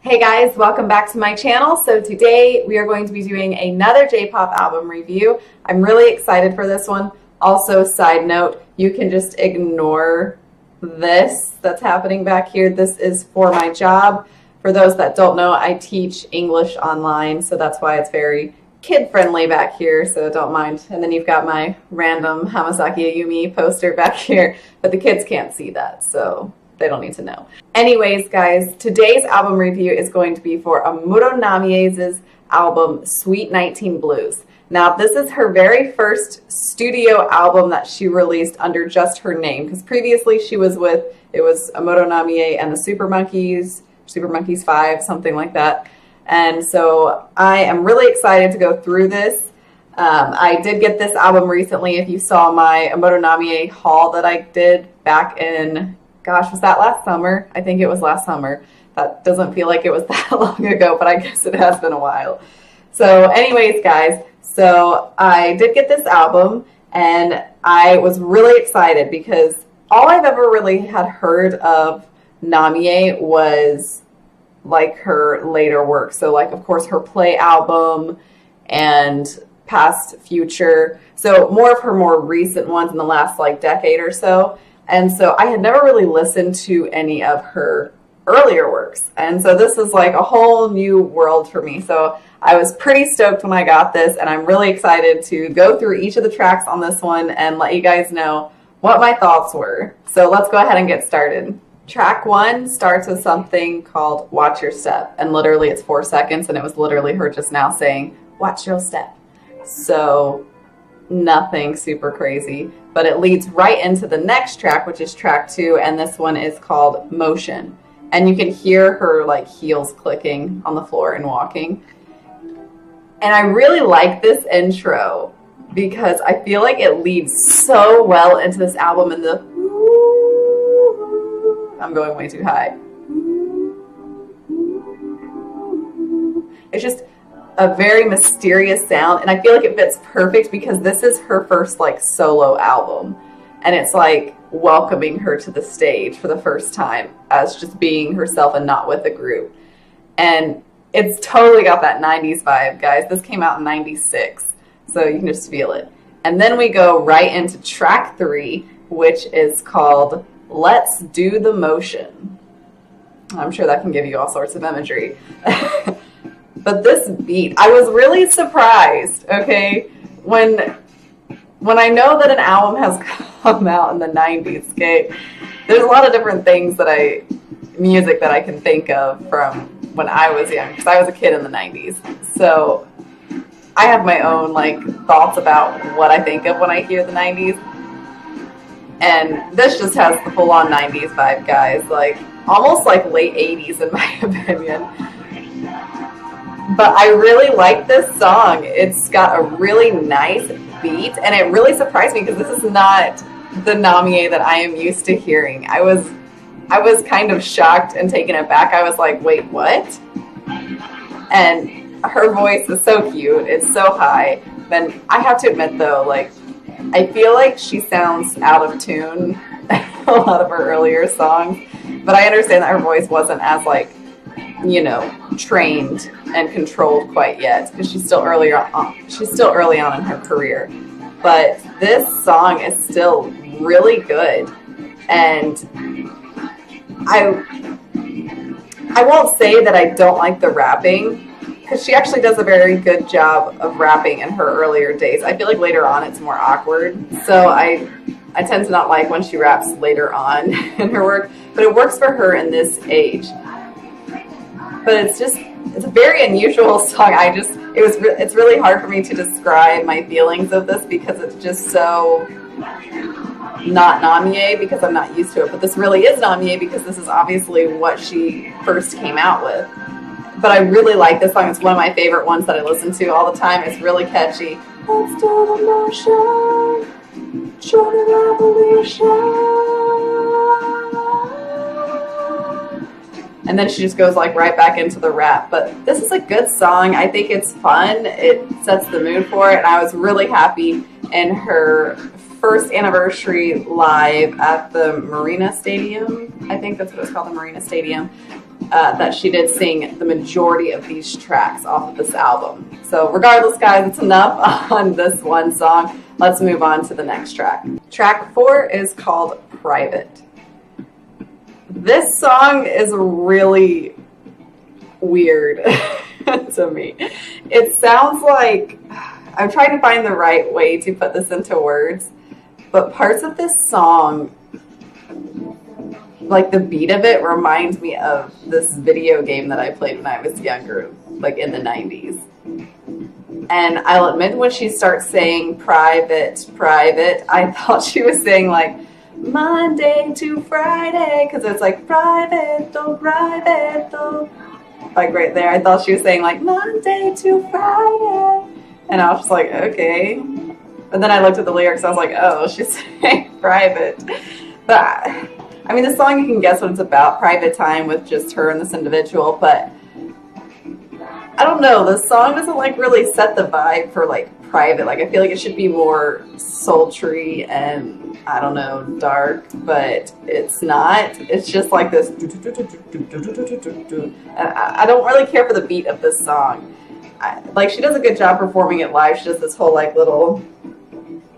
Hey guys, welcome back to my channel. So today we are going to be doing another J-pop album review. I'm really excited for this one. Also, side note, you can just ignore this that's happening back here. This is for my job. For those that don't know, I teach English online, so that's why it's very kid-friendly back here, so don't mind. And then you've got my random Hamasaki Ayumi poster back here, but the kids can't see that, so they don't need to know. Anyways, guys, today's album review is going to be for Amuro Namie's album, Sweet 19 Blues. Now, this is her very first studio album that she released under just her name, because previously she was with, it was Amuro Namie and the Super Monkeys 5, something like that. And so I am really excited to go through this. I did get this album recently. If you saw my Amuro Namie haul that I did back in, gosh, was that last summer? I think it was last summer. That doesn't feel like it was that long ago, but I guess it has been a while. So anyways, guys, so I did get this album, and I was really excited because all I've ever really had heard of Namie was like her later work. So like, of course, her Play album and Past Future. So more of her more recent ones in the last like decade or so. And so I had never really listened to any of her earlier works. And so this is like a whole new world for me. So I was pretty stoked when I got this, and I'm really excited to go through each of the tracks on this one and let you guys know what my thoughts were. So let's go ahead and get started. Track 1 starts with something called Watch Your Step. And literally it's 4 seconds, and it was literally her just now saying, watch your step. So nothing super crazy, but it leads right into the next track, which is track 2, and this one is called Motion. And you can hear her like heels clicking on the floor and walking. And I really like this intro because I feel like it leads so well into this album, and the I'm going way too high. It's just a very mysterious sound, and I feel like it fits perfect because this is her first like solo album, and it's like welcoming her to the stage for the first time as just being herself and not with a group. And it's totally got that 90s vibe, guys. This came out in 96, so you can just feel it. And then we go right into track 3, which is called Let's Do the Motion. I'm sure that can give you all sorts of imagery. But this beat, I was really surprised, okay? When I know that an album has come out in the 90s, okay? There's a lot of different things music that I can think of from when I was young, because I was a kid in the 90s. So I have my own like thoughts about what I think of when I hear the 90s. And this just has the full-on 90s vibe, guys. Like, almost like late 80s in my opinion. But I really like this song. It's got a really nice beat, and it really surprised me because this is not the Namie that I am used to hearing. I was kind of shocked and taken aback. I was like, wait, what? And her voice is so cute. It's so high. And I have to admit, though, like, I feel like she sounds out of tune a lot of her earlier songs, but I understand that her voice wasn't as like, you know, trained and controlled quite yet, because she's still early on in her career. But this song is still really good, and I won't say that I don't like the rapping, because she actually does a very good job of rapping in her earlier days. I feel like later on it's more awkward, so I tend to not like when she raps later on in her work, but it works for her in this age. But it's a very unusual song. It's really hard for me to describe my feelings of this because it's just so not Namie, because I'm not used to it. But this really is Namie because this is obviously what she first came out with. But I really like this song. It's one of my favorite ones that I listen to all the time. It's really catchy. Let's do the motion, show the revolution. And then she just goes like right back into the rap. But this is a good song. I think it's fun. It sets the mood for it. And I was really happy in her first anniversary live at the Marina Stadium. I think that's what it's called, the Marina Stadium. that she did sing the majority of these tracks off of this album. So regardless, guys, it's enough on this one song. Let's move on to the next track. Track 4 is called Private. This song is really weird to me. It sounds like, I'm trying to find the right way to put this into words, but parts of this song, like the beat of it reminds me of this video game that I played when I was younger, like in the 90s. And I'll admit, when she starts saying private, private, I thought she was saying like Monday to Friday, because it's like private, like right there. I thought she was saying like Monday to Friday. And I was just like, okay. But then I looked at the lyrics, I was like, oh, she's saying private. But I mean, the song, you can guess what it's about, private time with just her and this individual, but I don't know, the song doesn't like really set the vibe for like private. Like, I feel like it should be more sultry and, I don't know, dark, but it's not. It's just like this, I don't really care for the beat of this song. Like, she does a good job performing it live. She does this whole like little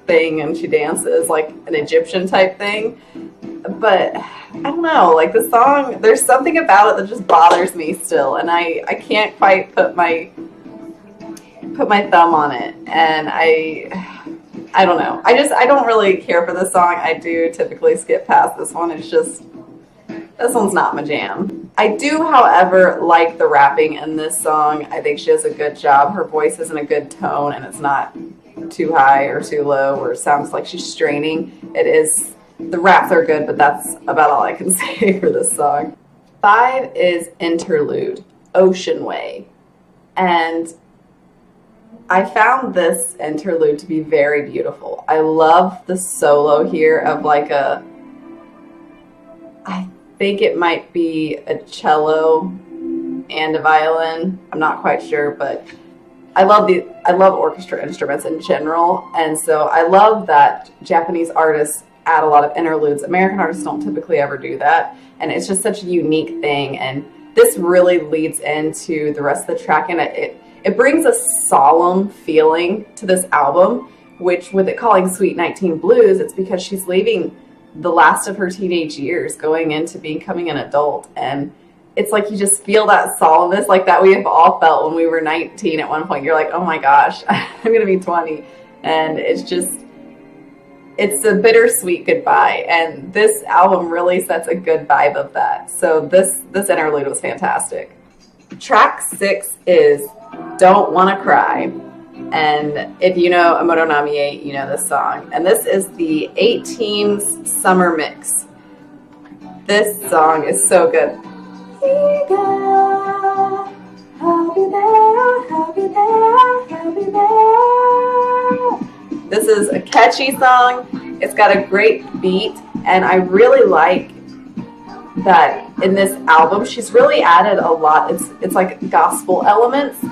thing and she dances like an Egyptian type thing. But I don't know, like the song, there's something about it that just bothers me still, and I can't quite put my thumb on it, and I don't know. I don't really care for this song. I do typically skip past this one. It's just, this one's not my jam. I do, however, like the rapping in this song. I think she does a good job. Her voice is in a good tone, and it's not too high or too low, or it sounds like she's straining. It is. The raps are good, but that's about all I can say for this song. 5 is Interlude, Ocean Way. And I found this interlude to be very beautiful. I love the solo here of like I think it might be a cello and a violin. I'm not quite sure, but I love orchestra instruments in general. And so I love that Japanese artists add a lot of interludes. American artists don't typically ever do that, and it's just such a unique thing, and this really leads into the rest of the track, and it brings a solemn feeling to this album, which, with it calling Sweet 19 Blues, it's because she's leaving the last of her teenage years, going into becoming an adult, and it's like you just feel that solemnness like that we have all felt when we were 19 at one point. You're like, oh my gosh, I'm gonna be 20, and it's a bittersweet goodbye, and this album really sets a good vibe of that. So this interlude was fantastic. Track 6 is Don't Wanna Cry, and if you know Amuro Namie, you know this song. And this is the 18's summer mix. This song is so good. I'll be there, I'll be there, I'll be there. This is a catchy song. It's got a great beat, and I really like that in this album she's really added a lot. It's like gospel elements,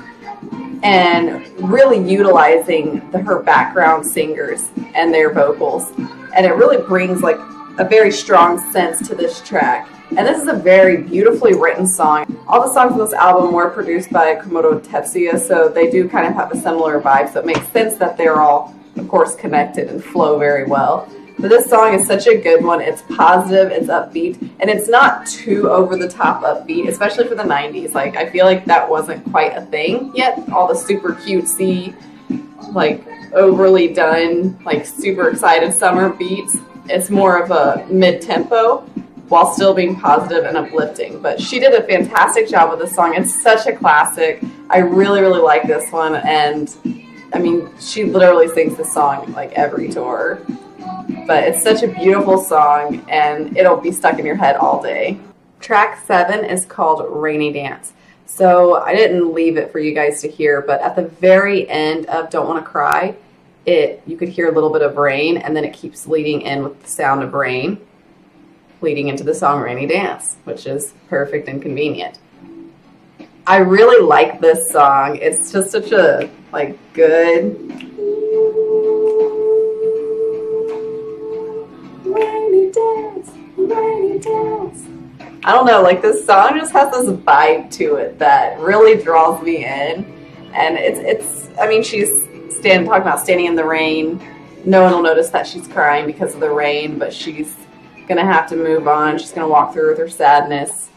and really utilizing her background singers and their vocals, and it really brings like a very strong sense to this track. And this is a very beautifully written song. All the songs on this album were produced by Komodo Tetsuya, so they do kind of have a similar vibe, so it makes sense that they're all, of course, connected and flow very well. But this song is such a good one. It's positive, it's upbeat, and it's not too over-the-top upbeat, especially for the 90s. Like, I feel like that wasn't quite a thing yet. All the super cutesy, like, overly done, like, super excited summer beats. It's more of a mid-tempo, while still being positive and uplifting. But she did a fantastic job with this song. It's such a classic. I really, really like this one, and I mean, she literally sings this song like every tour. But it's such a beautiful song, and it'll be stuck in your head all day. Track 7 is called Rainy Dance. So I didn't leave it for you guys to hear, but at the very end of Don't Wanna Cry, you could hear a little bit of rain, and then it keeps leading in with the sound of rain, leading into the song Rainy Dance, which is perfect and convenient. I really like this song. It's just such a good rainy dance, rainy dance. I don't know, like this song just has this vibe to it that really draws me in. And I mean, she's talking about standing in the rain. No one will notice that she's crying because of the rain, but she's gonna have to move on. She's gonna walk through with her sadness.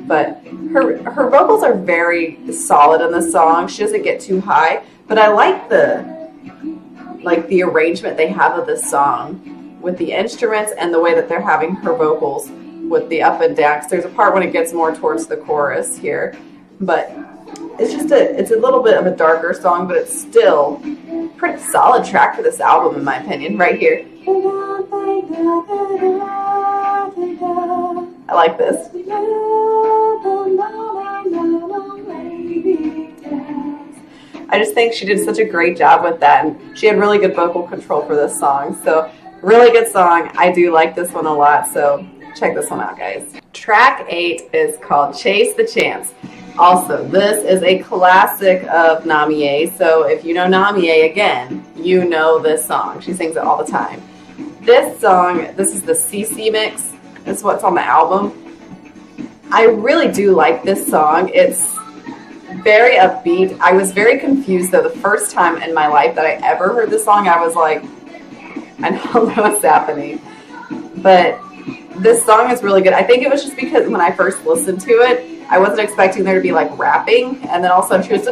But her vocals are very solid in this song. She doesn't get too high, but I like the arrangement they have of this song with the instruments and the way that they're having her vocals with the up and down. 'Cause there's a part when it gets more towards the chorus here, but it's a little bit of a darker song, but it's still a pretty solid track for this album, in my opinion. Right here, I like this. I just think she did such a great job with that, and she had really good vocal control for this song. So really good song. I do like this one a lot, so check this one out, guys. Track 8 is called Chase the Chance. Also, this is a classic of Namie, so if you know Namie, again, you know this song. She sings it all the time. This song, this is the CC mix. This is what's on the album. I really do like this song. It's very upbeat. I was very confused, though, the first time in my life that I ever heard this song. I was like, I don't know what's happening. But this song is really good. I think it was just because when I first listened to it, I wasn't expecting there to be like rapping, and then all of a sudden she was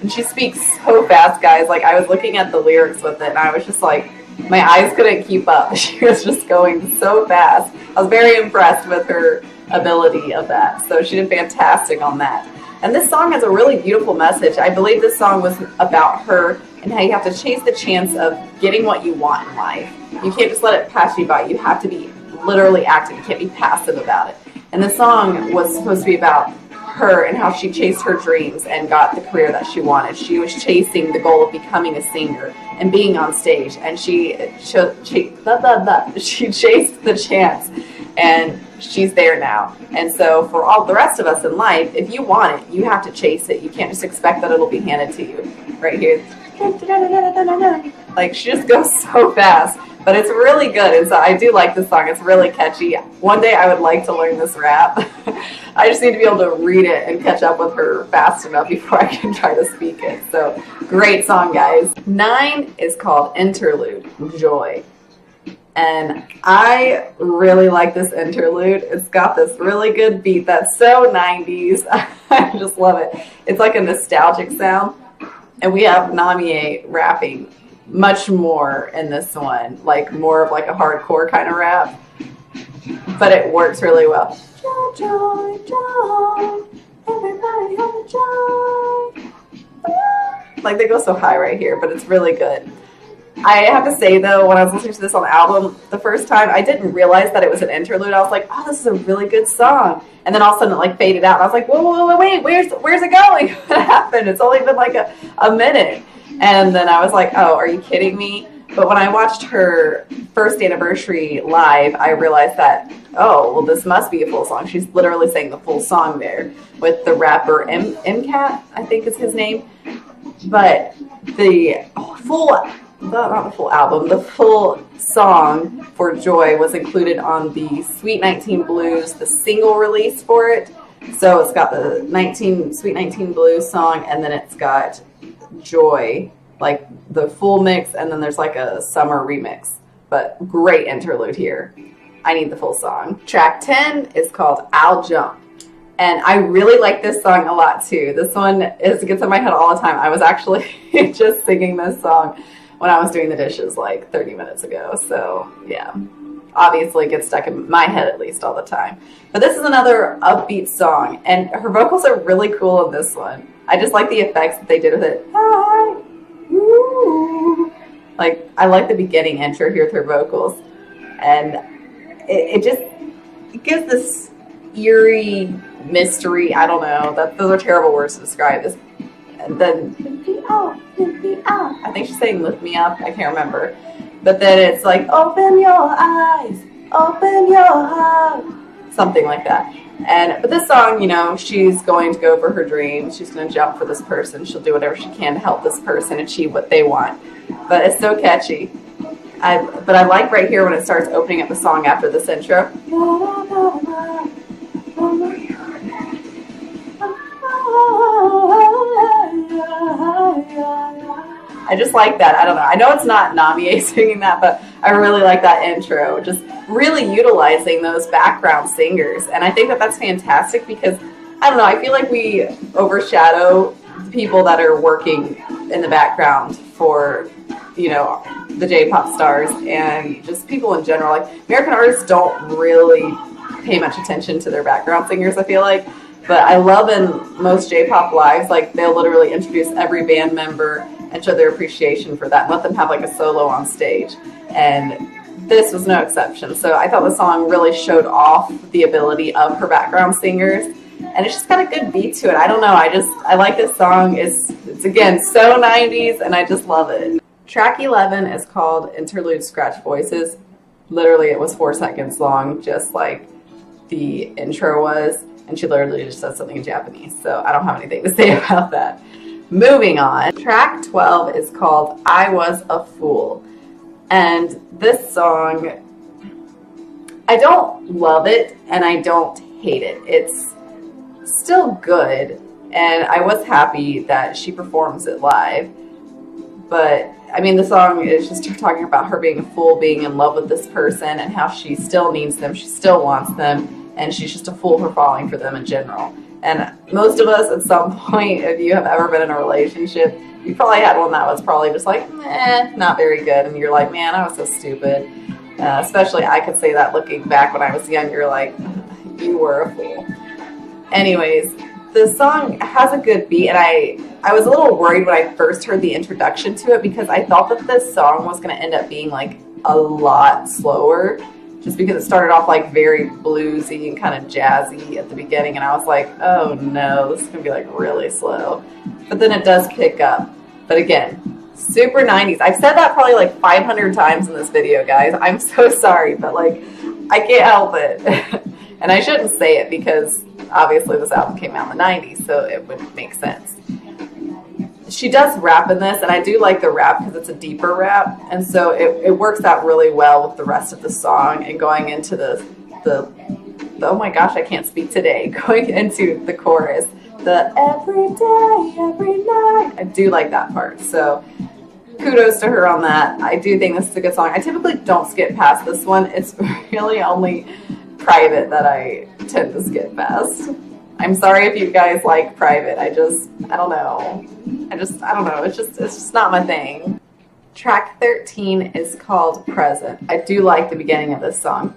and she speaks so fast, guys. Like I was looking at the lyrics with it, and I was just like, my eyes couldn't keep up. She was just going so fast. I was very impressed with her ability of that. So she did fantastic on that. And this song has a really beautiful message. I believe this song was about her and how you have to chase the chance of getting what you want in life. You can't just let it pass you by. You have to be literally active. You can't be passive about it. And the song was supposed to be about her and how she chased her dreams and got the career that she wanted. She was chasing the goal of becoming a singer and being on stage, and she chased the chance, and she's there now. And so for all the rest of us in life, if you want it, you have to chase it. You can't just expect that it'll be handed to you. Right here, like she just goes so fast. But it's really good, and so I do like this song. It's really catchy. One day I would like to learn this rap. I just need to be able to read it and catch up with her fast enough before I can try to speak it. So, great song, guys. 9 is called Interlude Joy. And I really like this interlude. It's got this really good beat that's so 90s. I just love it. It's like a nostalgic sound. And we have Namie rapping much more in this one, like more of like a hardcore kind of rap, but it works really well. Joy, joy, joy, everybody have a joy. Like they go so high right here, but it's really good. I have to say though, when I was listening to this on the album the first time, I didn't realize that it was an interlude. I was like, oh, this is a really good song. And then all of a sudden it like faded out. And I was like, whoa, wait, where's it going? What happened? It's only been like a minute. And then I was like, oh, are you kidding me? But when I watched her first anniversary live, I realized that, oh, well, this must be a full song. She's literally saying the full song there with the rapper MCAT, I think is his name. But the full, not the full album, the full song for Joy was included on the Sweet 19 Blues, the single release for it. So it's got the Sweet 19 Blues song, and then it's got Joy, like the full mix, and then there's like a summer remix. But great interlude here. I need the full song. Track 10 is called I'll Jump. And I really like this song a lot too. This one gets in my head all the time. I was actually just singing this song when I was doing the dishes like 30 minutes ago. So yeah, obviously it gets stuck in my head at least all the time. But this is another upbeat song, and her vocals are really cool in this one. I just like the effects that they did with it. Hi, ooh. Like, I like the beginning intro here with her vocals. And it gives this eerie mystery. I don't know. Those are terrible words to describe this. And then, lift me up, lift me up. I think she's saying lift me up. I can't remember. But then it's like, open your eyes, open your heart. Something like that. But this song, you know, she's going to go for her dreams. She's going to jump for this person. She'll do whatever she can to help this person achieve what they want. But it's so catchy. But I like right here when it starts opening up the song after this intro. I just like that. I don't know. I know it's not Namie singing that, but I really like that intro. Just really utilizing those background singers. And I think that that's fantastic because, I don't know, I feel like we overshadow people that are working in the background for, you know, the J-pop stars and just people in general. Like, American artists don't really pay much attention to their background singers, I feel like. But I love in most J-pop lives, like, they'll literally introduce every band member and show their appreciation for that and let them have like a solo on stage. And this was no exception. So I thought the song really showed off the ability of her background singers. And it's just got a good beat to it. I don't know. I like this song. It's again, so 90s, and I just love it. Track 11 is called Interlude Scratch Voices. Literally, it was 4 seconds long, just like the intro was. And she literally just said something in Japanese. So I don't have anything to say about that. Moving on. Track 12 is called I Was a Fool. And this song, I don't love it and I don't hate it. It's still good. And I was happy that she performs it live. But, I mean, the song is just her talking about her being a fool, being in love with this person, and how she still needs them, she still wants them, and she's just a fool for falling for them in general. And most of us, at some point, if you have ever been in a relationship, you probably had one that was probably just like, not very good, and you're like, man, I was so stupid. Especially, I could say that looking back when I was younger, like, you were a fool. Anyways, the song has a good beat, and I was a little worried when I first heard the introduction to it because I thought that this song was going to end up being like a lot slower just because it started off like very bluesy and kind of jazzy at the beginning, and I was like, oh no, this is going to be like really slow. But then it does pick up. But again, super 90s. I've said that probably like 500 times in this video, guys. I'm so sorry, but like I can't help it. And I shouldn't say it because obviously this album came out in the 90s, so it would make sense. She does rap in this, and I do like the rap because it's a deeper rap, and so it works out really well with the rest of the song and going into the oh my gosh, I can't speak today, going into the chorus, the every day, every night. I do like that part, so kudos to her on that. I do think this is a good song. I typically don't skip past this one. It's really only Private that I tend to skip past. I'm sorry if you guys like Private. I don't know. I don't know. It's just not my thing. Track 13 is called Present. I do like the beginning of this song.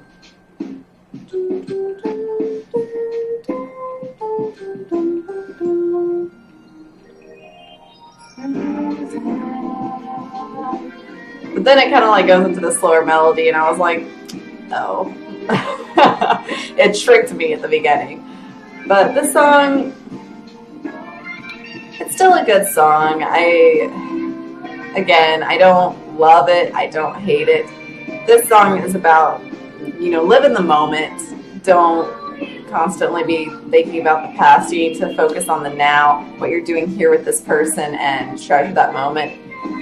But then it kind of like goes into the slower melody, and I was like, oh. It tricked me at the beginning. But this song, it's still a good song. I don't love it. I don't hate it. This song is about, live in the moment. Don't constantly be thinking about the past. You need to focus on the now, what you're doing here with this person, and treasure that moment.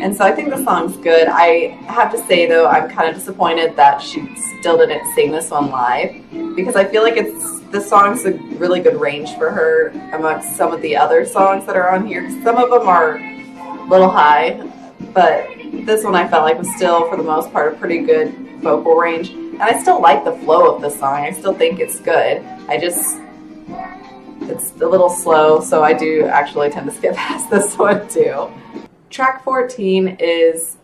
And so I think the song's good. I have to say, though, I'm kind of disappointed that she still didn't sing this one live, because I feel like this song's a really good range for her amongst some of the other songs that are on here. Some of them are a little high, but this one I felt like was still, for the most part, a pretty good vocal range. And I still like the flow of the song. I still think it's good. It's a little slow, so I do actually tend to skip past this one too. Track 14 is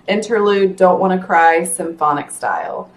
Interlude Don't Wanna Cry Symphonic Style.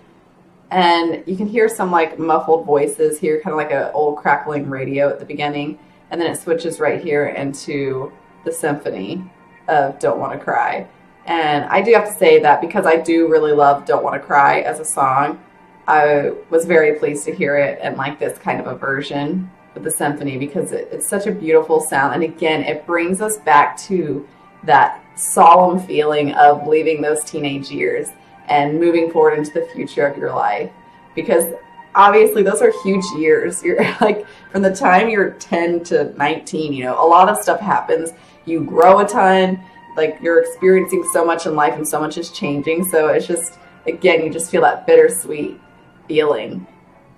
And you can hear some like muffled voices here, kind of like an old crackling radio at the beginning. And then it switches right here into the symphony of Don't Wanna Cry. And I do have to say that because I do really love Don't Wanna Cry as a song, I was very pleased to hear it in like this kind of a version with the symphony, because it's such a beautiful sound. And again, it brings us back to that solemn feeling of leaving those teenage years and moving forward into the future of your life. Because obviously those are huge years. You're like, from the time you're 10 to 19, a lot of stuff happens. You grow a ton, like you're experiencing so much in life and so much is changing. So it's just, again, you just feel that bittersweet feeling.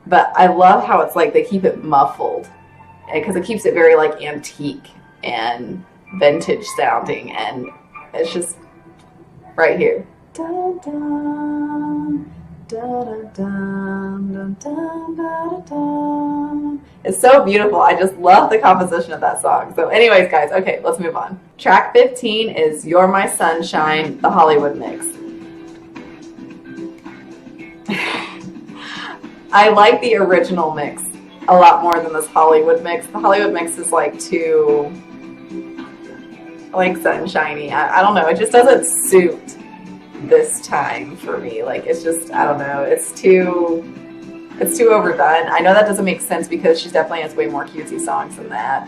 But I love how it's like they keep it muffled, because it keeps it very like antique and vintage sounding, and it's just right here. Dun, dun, dun, dun, dun, dun, dun, dun. It's so beautiful. I just love the composition of that song. So anyways, guys, okay, let's move on. Track 15 is You're My Sunshine, the Hollywood mix. I like the original mix a lot more than this Hollywood mix. The Hollywood mix is like too like sunshiny. I don't know. It just doesn't suit this time for me. Like, it's just, I don't know. It's too overdone. I know that doesn't make sense because she definitely has way more cutesy songs than that.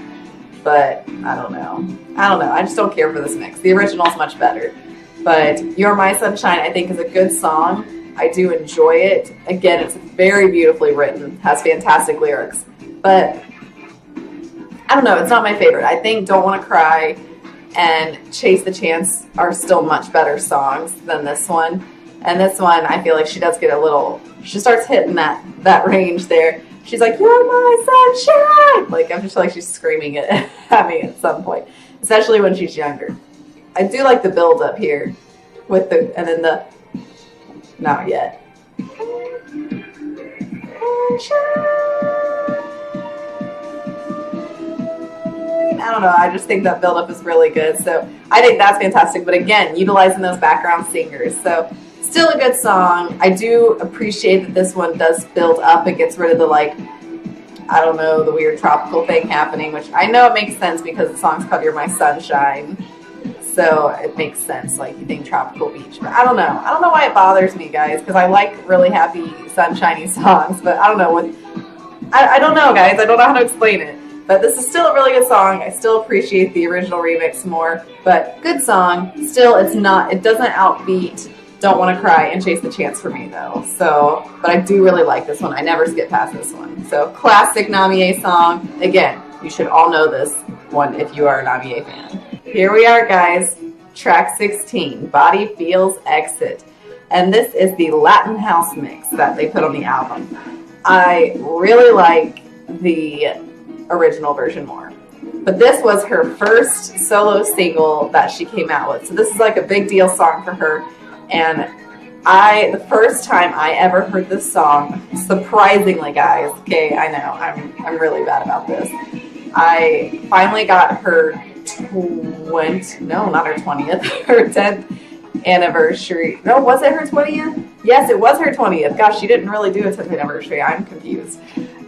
But I don't know. I just don't care for this mix. The original is much better. But You're My Sunshine, I think, is a good song. I do enjoy it. Again, it's very beautifully written, has fantastic lyrics. But I don't know, it's not my favorite. I think Don't Want to Cry and Chase the Chance are still much better songs than this one. And this one, I feel like she does get a little, she starts hitting that range there. She's like, you're my sunshine! Like, I just feel like she's screaming it at me at some point, especially when she's younger. I do like the build up here with the, and then the, not yet. I don't know, I just think that build-up is really good. So I think that's fantastic. But again, utilizing those background singers. So still a good song. I do appreciate that this one does build up. It gets rid of the, like, I don't know, the weird tropical thing happening, which I know it makes sense because the song's called You're My Sunshine. So it makes sense, like you think tropical beach. But I don't know. I don't know why it bothers me, guys, because I like really happy, sunshiny songs. But I don't know. I don't know, guys. I don't know how to explain it. But this is still a really good song. I still appreciate the original remix more. But good song. Still, it doesn't outbeat Don't Want to Cry and Chase the Chance for me, though. So, but I do really like this one. I never skip past this one. So, classic Namie song. Again, you should all know this one if you are a Namie fan. Here we are, guys. Track 16, Body Feels Exit. And this is the Latin house mix that they put on the album. I really like the original version more. But this was her first solo single that she came out with. So this is like a big deal song for her. And the first time I ever heard this song, surprisingly, guys, okay, I know, I'm really bad about this. I finally got her not her 20th, her 10th anniversary. No, was it her 20th? Yes, it was her 20th. Gosh, she didn't really do a 10th anniversary. I'm confused.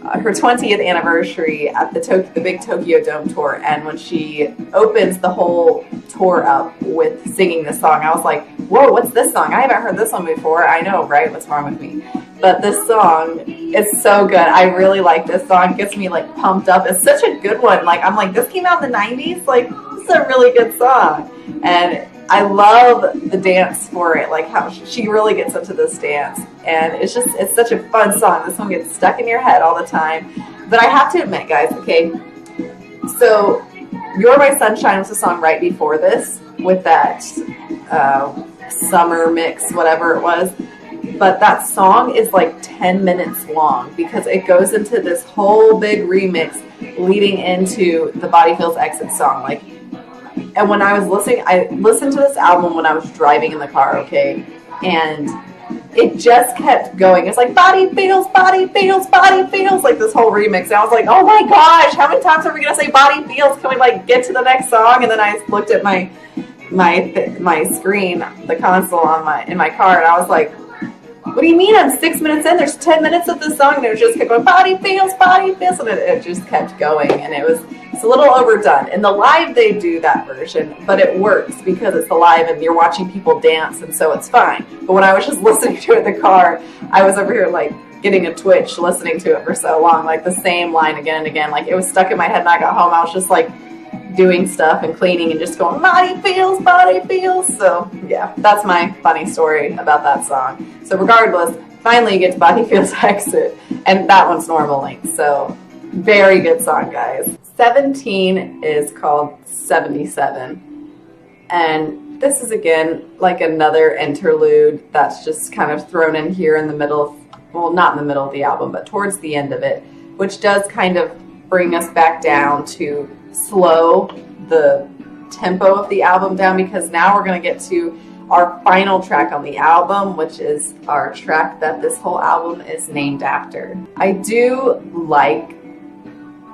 Her 20th anniversary at the big Tokyo Dome tour, and when she opens the whole tour up with singing this song, I was like, whoa, what's this song? I haven't heard this one before. I know, right? What's wrong with me? But this song is so good. I really like this song. It gets me like pumped up. It's such a good one. Like, I'm like, this came out in the 90s? Like, this is a really good song. And I love the dance for it, like how she really gets into this dance. And it's such a fun song. This one gets stuck in your head all the time. But I have to admit, guys, okay, so You're My Sunshine was a song right before this with that summer mix, whatever it was. But that song is like 10 minutes long because it goes into this whole big remix leading into the Body Feels Exit song. Like, and when I listened to this album when I was driving in the car, okay, and it just kept going. It's like, body feels, body feels, body feels, like this whole remix. And I was like, oh my gosh, how many times are we going to say body feels? Can we like get to the next song? And then I looked at my screen, the console in my car, and I was like, what do you mean I'm 6 minutes in? There's 10 minutes of this song, and it just kept going, body feels, and it just kept going, and it's a little overdone. In the live, they do that version, but it works because it's the live, and you're watching people dance, and so it's fine. But when I was just listening to it in the car, I was over here, like, getting a twitch listening to it for so long, like, the same line again and again. Like, it was stuck in my head, and I got home, I was just, like, doing stuff and cleaning and just going, body feels, body feels. So yeah, that's my funny story about that song. So regardless, finally you get to Body Feels Exit, and that one's normal length. So very good song, guys. 17 is called 77. And this is, again, like another interlude that's just kind of thrown in here in the middle, well, not in the middle of the album, but towards the end of it, which does kind of bring us back down to slow the tempo of the album down, because now we're going to get to our final track on the album, which is our track that this whole album is named after. I do like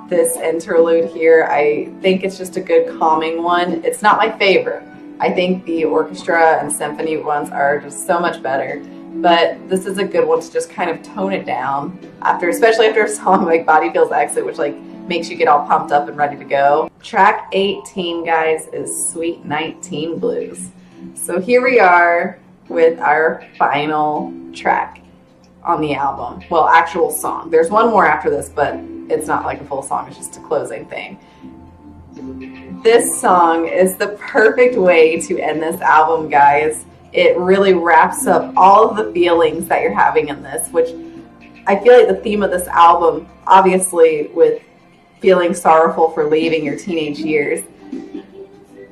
this interlude here. I think it's just a good calming one. It's not my favorite. I think the orchestra and symphony ones are just so much better, but this is a good one to just kind of tone it down after, especially after a song like Body Feels Exit, which like makes you get all pumped up and ready to go. Track 18, guys, is Sweet 19 Blues. So here we are with our final track on the album. Well, actual song. There's one more after this, but it's not like a full song. It's just a closing thing. This song is the perfect way to end this album, guys. It really wraps up all of the feelings that you're having in this, which I feel like the theme of this album, obviously with feeling sorrowful for leaving your teenage years,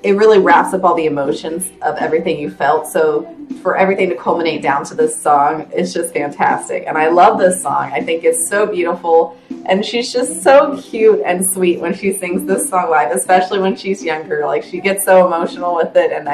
it really wraps up all the emotions of everything you felt. So for everything to culminate down to this song, it's just fantastic. And I love this song. I think it's so beautiful. And she's just so cute and sweet when she sings this song live, especially when she's younger. Like, she gets so emotional with it, and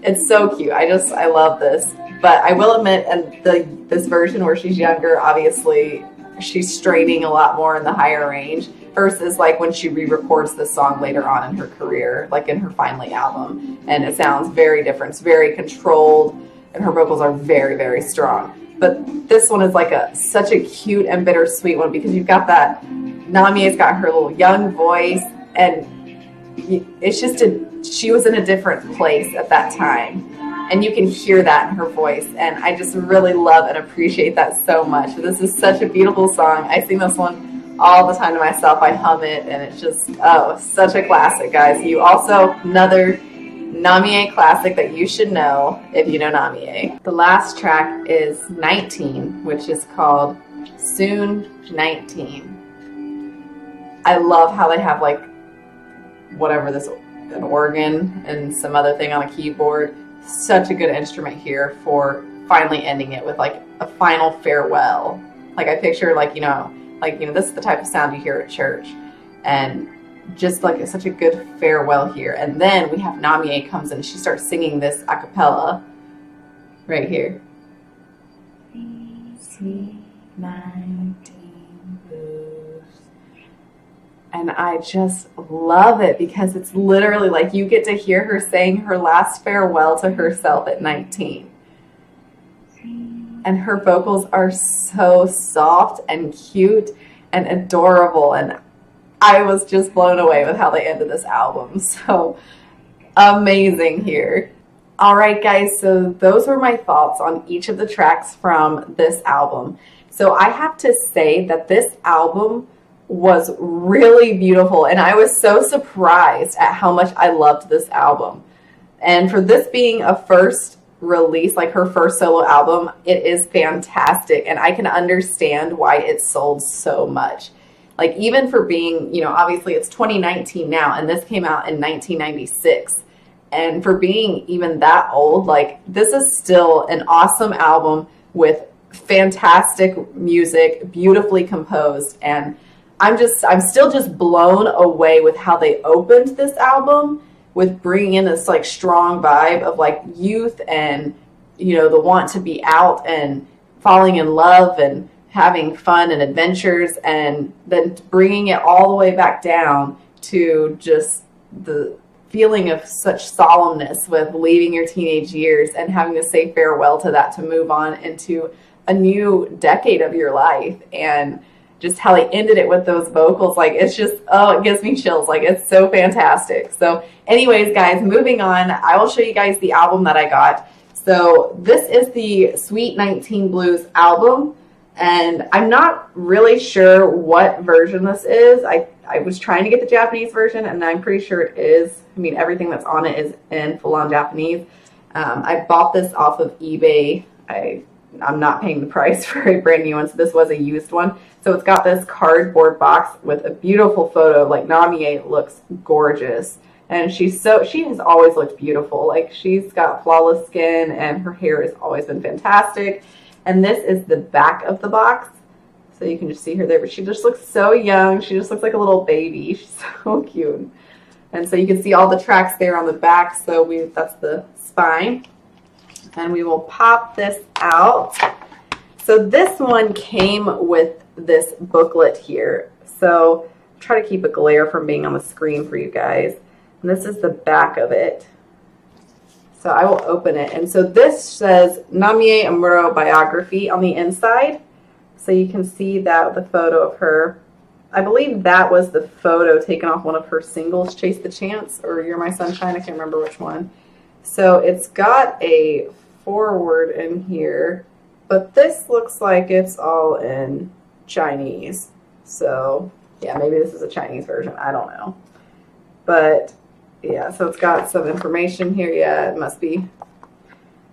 it's so cute. I love this. But I will admit, and this version where she's younger, obviously she's straining a lot more in the higher range versus like when she re-records this song later on in her career, like in her Finally album. And it sounds very different. It's very controlled, and her vocals are very, very strong. But this one is like such a cute and bittersweet one, because you've got that, Namie's got her little young voice, and it's just she was in a different place at that time. And you can hear that in her voice. And I just really love and appreciate that so much. This is such a beautiful song. I sing this one all the time to myself. I hum it, and it's just, such a classic, guys. You also, another Namie classic that you should know if you know Namie. The last track is 19, which is called Soon 19. I love how they have like whatever this, an organ and some other thing on a keyboard. Such a good instrument here for finally ending it with like a final farewell. Like, I picture like, this is the type of sound you hear at church, and just like such a good farewell here. And then we have Namie comes in, she starts singing this a cappella right here. Sweet 19 blues. And I just love it, because it's literally like you get to hear her saying her last farewell to herself at 19. And her vocals are so soft and cute and adorable, and I was just blown away with how they ended this album. So amazing here. All right, guys, so those were my thoughts on each of the tracks from this album. So I have to say that this album was really beautiful, and I was so surprised at how much I loved this album. And for this being a first release, like her first solo album, it is fantastic, and I can understand why it sold so much. Like, even for being, obviously it's 2019 now, and this came out in 1996. And for being even that old, like, this is still an awesome album with fantastic music, beautifully composed. And I'm still just blown away with how they opened this album, with bringing in this like strong vibe of like youth and, the want to be out and falling in love and having fun and adventures, and then bringing it all the way back down to just the feeling of such solemnness with leaving your teenage years and having to say farewell to that to move on into a new decade of your life. And just how they ended it with those vocals, like, it's just, it gives me chills. Like, it's so fantastic. So anyways, guys, moving on, I will show you guys the album that I got. So this is the Sweet 19 Blues album. And I'm not really sure what version this is. I was trying to get the Japanese version, and I'm pretty sure it is. I mean, everything that's on it is in full-on Japanese. I bought this off of eBay. I'm not paying the price for a brand new one, so this was a used one. So it's got this cardboard box with a beautiful photo. Like, Namie looks gorgeous. And she has always looked beautiful. Like, she's got flawless skin and her hair has always been fantastic. And this is the back of the box. So you can just see her there, but she just looks so young. She just looks like a little baby. She's so cute. And so you can see all the tracks there on the back. So that's the spine. And we will pop this out. So this one came with this booklet here. So try to keep a glare from being on the screen for you guys. And this is the back of it. So I will open it. And so this says Namie Amuro biography on the inside. So you can see that with the photo of her. I believe that was the photo taken off one of her singles, Chase the Chance, or You're My Sunshine. I can't remember which one. So it's got a forward in here, but this looks like it's all in Chinese. So yeah, maybe this is a Chinese version. I don't know. But yeah, so it's got some information here. Yeah, it must be.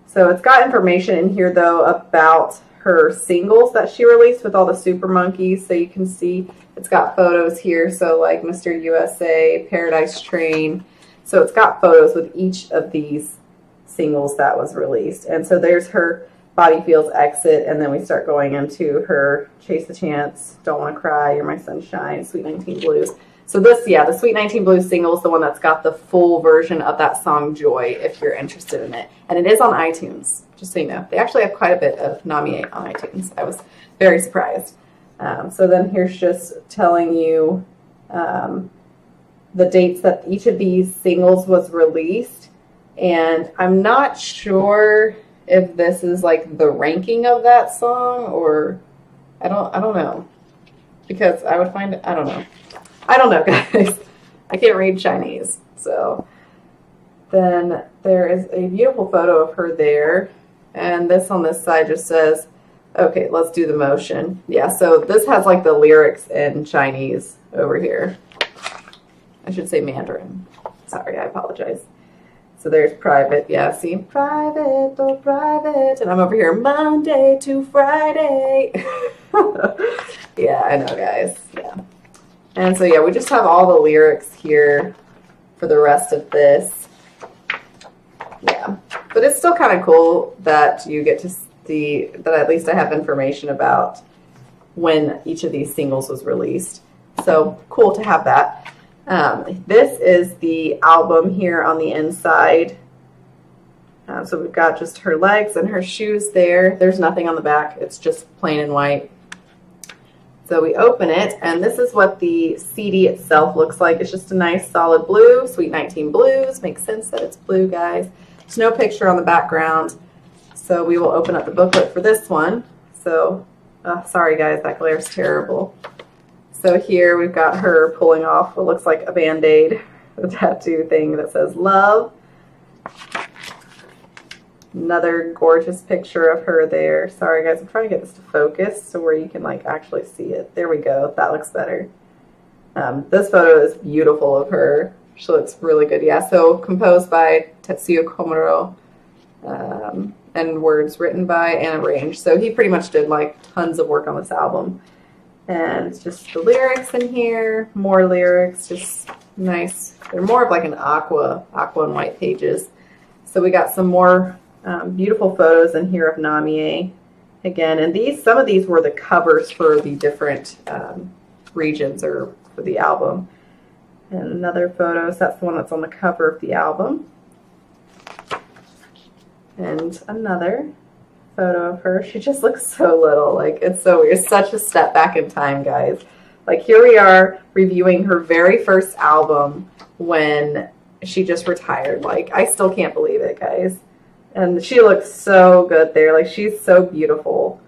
So it's got information in here, though, about her singles that she released with all the Super Monkeys. So you can see it's got photos here. So like Mr. USA, Paradise Train. So it's got photos with each of these singles that was released. And so there's her Body Feels Exit. And then we start going into her Chase the Chance, Don't Want to Cry, You're My Sunshine, Sweet 19 Blues. So this, yeah, the Sweet 19 Blues single is the one that's got the full version of that song Joy, if you're interested in it. And it is on iTunes, just so you know. They actually have quite a bit of Namie on iTunes. I was very surprised. So then here's just telling you the dates that each of these singles was released. And I'm not sure if this is like the ranking of that song, or I don't know. Because I would find it, I don't know, guys. I can't read Chinese. So then there is a beautiful photo of her there. And this on this side just says, okay, let's do the motion. Yeah, so this has like the lyrics in Chinese over here. I should say Mandarin. Sorry, I apologize. So there's private. Yeah, see, private, oh private. And I'm over here Monday to Friday. Yeah, I know, guys. Yeah. And so, yeah, we just have all the lyrics here for the rest of this. Yeah. But it's still kind of cool that you get to see that at least I have information about when each of these singles was released. So cool to have that. This is the album here on the inside. So we've got just her legs and her shoes there. There's nothing on the back. It's just plain and white. So we open it, and this is what the CD itself looks like. It's just a nice solid blue, Sweet 19 Blues. Makes sense that it's blue, guys. There's no picture on the background. So we will open up the booklet for this one. So, sorry guys, that glare's terrible. So here we've got her pulling off what looks like a Band-Aid, a tattoo thing that says love. Another gorgeous picture of her there. Sorry guys, I'm trying to get this to focus so where you can like actually see it. There we go. That looks better. This photo is beautiful of her. She looks really good. Yeah, so composed by Tetsuya Komuro, and words written by and arranged. So he pretty much did like tons of work on this album. And it's just the lyrics in here, more lyrics, just nice. They're more of like an aqua and white pages. So we got some more beautiful photos in here of Namie again. And some of these were the covers for the different regions or for the album. And another photo, so that's the one that's on the cover of the album. And another photo of her. She just looks so little. Like, it's so weird. It's such a step back in time, guys. Like, here we are reviewing her very first album when she just retired. Like, I still can't believe it, guys. And she looks so good there. Like, she's so beautiful.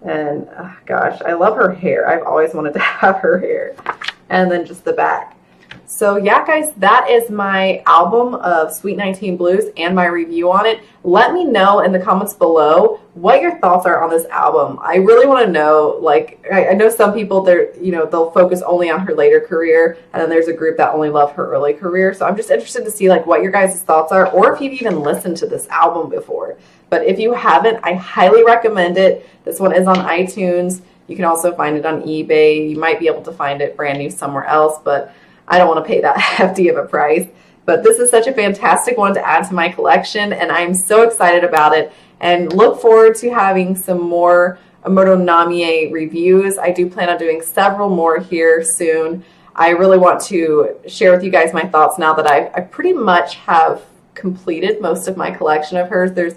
And, gosh, I love her hair. I've always wanted to have her hair. And then just the back. So yeah, guys, that is my album of Sweet 19 Blues and my review on it. Let me know in the comments below what your thoughts are on this album. I really want to know, like, I know some people, they'll focus only on her later career, and then there's a group that only love her early career. So I'm just interested to see like what your guys' thoughts are, or if you've even listened to this album before. But if you haven't, I highly recommend it. This one is on iTunes. You can also find it on eBay. You might be able to find it brand new somewhere else, but I don't want to pay that hefty of a price. But this is such a fantastic one to add to my collection, and I'm so excited about it and look forward to having some more Amuro Namie reviews. I do plan on doing several more here soon. I really want to share with you guys my thoughts now that I pretty much have completed most of my collection of hers. There's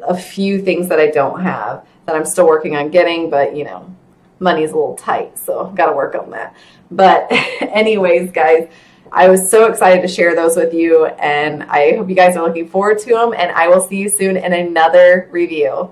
a few things that I don't have that I'm still working on getting, but you know, money's a little tight, so I've got to work on that. But anyways, guys, I was so excited to share those with you, and I hope you guys are looking forward to them, and I will see you soon in another review.